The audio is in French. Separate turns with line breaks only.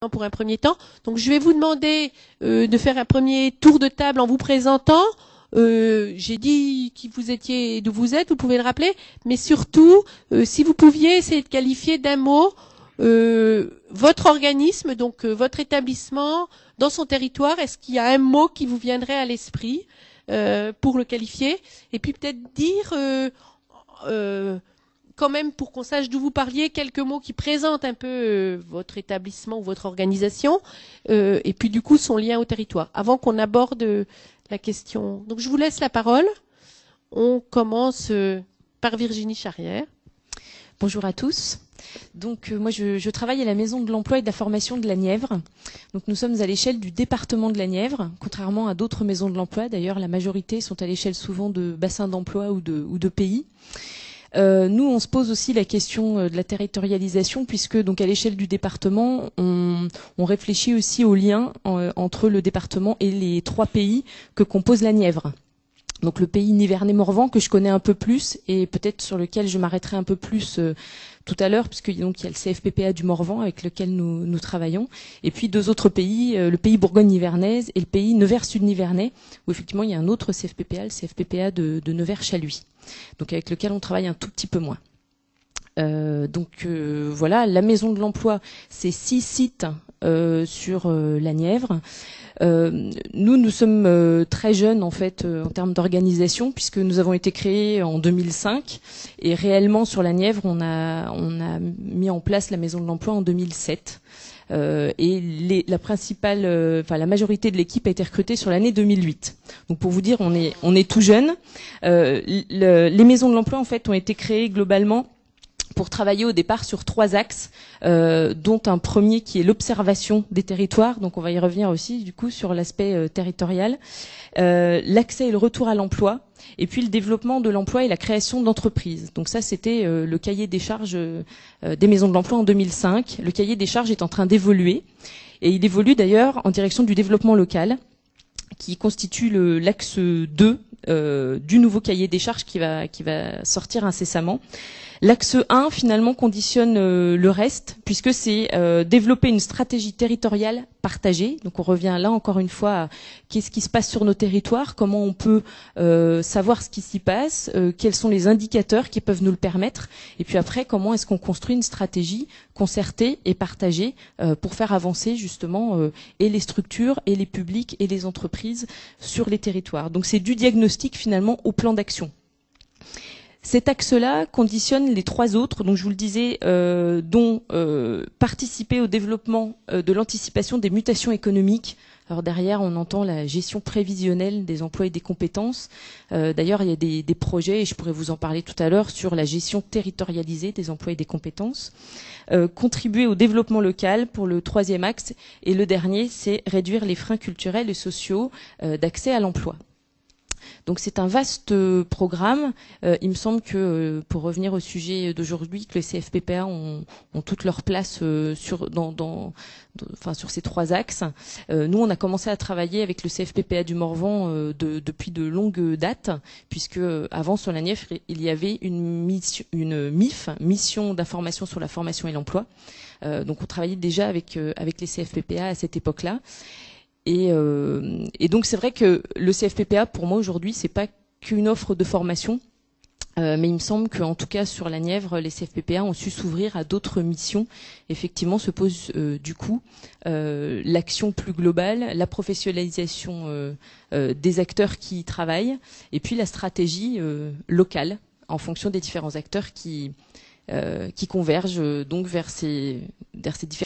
pour un premier temps. Donc je vais vous demander de faire un premier tour de table en vous présentant. J'ai dit qui vous étiez et d'où vous êtes, vous pouvez le rappeler, mais surtout, si vous pouviez essayer de qualifier d'un mot votre organisme, donc votre établissement dans son territoire, est-ce qu'il y a un mot qui vous viendrait à l'esprit pour le qualifier? Et puis peut-être dire quand même, pour qu'on sache d'où vous parliez, quelques mots qui présentent un peu votre établissement ou votre organisation, et puis du coup son lien au territoire, avant qu'on aborde la question. Donc je vous laisse la parole. On commence par Virginie Charrière.
Bonjour à tous. Donc moi je travaille à la Maison de l'Emploi et de la Formation de la Nièvre. Donc nous sommes à l'échelle du département de la Nièvre, contrairement à d'autres maisons de l'emploi. D'ailleurs la majorité sont à l'échelle souvent de bassins d'emploi ou de pays. Nous, on se pose aussi la question de la territorialisation, puisque donc à l'échelle du département, on réfléchit aussi au lien entre le département et les 3 pays que compose la Nièvre. Donc le pays Nivernais-Morvan que je connais un peu plus et peut-être sur lequel je m'arrêterai un peu plus tout à l'heure, puisque donc il y a le CFPPA du Morvan avec lequel nous travaillons, et puis 2 autres pays, le pays Bourgogne-Nivernaise et le pays Nevers-Sud-Nivernais, où effectivement il y a un autre CFPPA, le CFPPA de Nevers-Chaluis, donc avec lequel on travaille un tout petit peu moins. Voilà, la Maison de l'Emploi, c'est 6 sites sur la Nièvre. Nous sommes très jeunes en fait en termes d'organisation, puisque nous avons été créés en 2005 et réellement sur la Nièvre on a mis en place la Maison de l'Emploi en 2007. Et la majorité de l'équipe a été recrutée sur l'année 2008. Donc pour vous dire, on est tout jeune. Les maisons de l'emploi en fait ont été créées globalement pour travailler au départ sur 3 axes, dont un premier qui est l'observation des territoires. Donc on va y revenir aussi du coup sur l'aspect territorial, l'accès et le retour à l'emploi, et puis le développement de l'emploi et la création d'entreprises. Donc ça c'était le cahier des charges des maisons de l'emploi en 2005. Le cahier des charges est en train d'évoluer, et il évolue d'ailleurs en direction du développement local, qui constitue l'axe 2 du nouveau cahier des charges qui va sortir incessamment. L'axe 1, finalement, conditionne le reste, puisque c'est développer une stratégie territoriale partagée. Donc on revient là encore une fois à qu'est-ce qui se passe sur nos territoires, comment on peut savoir ce qui s'y passe, quels sont les indicateurs qui peuvent nous le permettre, et puis après, comment est-ce qu'on construit une stratégie concertée et partagée pour faire avancer justement et les structures, et les publics, et les entreprises sur les territoires. Donc c'est du diagnostic finalement au plan d'action. Cet axe-là conditionne les 3 autres, donc je vous le disais, dont participer au développement de l'anticipation des mutations économiques. Alors derrière, on entend la gestion prévisionnelle des emplois et des compétences. D'ailleurs, il y a des projets, et je pourrais vous en parler tout à l'heure, sur la gestion territorialisée des emplois et des compétences. Contribuer au développement local pour le 3e axe. Et le dernier, c'est réduire les freins culturels et sociaux d'accès à l'emploi. Donc c'est un vaste programme. Il me semble que, pour revenir au sujet d'aujourd'hui, que les CFPPA ont toute leur place sur ces 3 axes. Nous, on a commencé à travailler avec le CFPPA du Morvan depuis de longues dates, puisque avant sur la Nièvre, il y avait une MIF, mission d'information sur la formation et l'emploi. Donc on travaillait déjà avec les CFPPA à cette époque-là. Et donc c'est vrai que le CFPPA pour moi aujourd'hui c'est pas qu'une offre de formation, mais il me semble qu'en tout cas sur la Nièvre les CFPPA ont su s'ouvrir à d'autres missions. Effectivement se pose du coup l'action plus globale, la professionnalisation des acteurs qui y travaillent, et puis la stratégie locale en fonction des différents acteurs qui convergent donc vers ces différents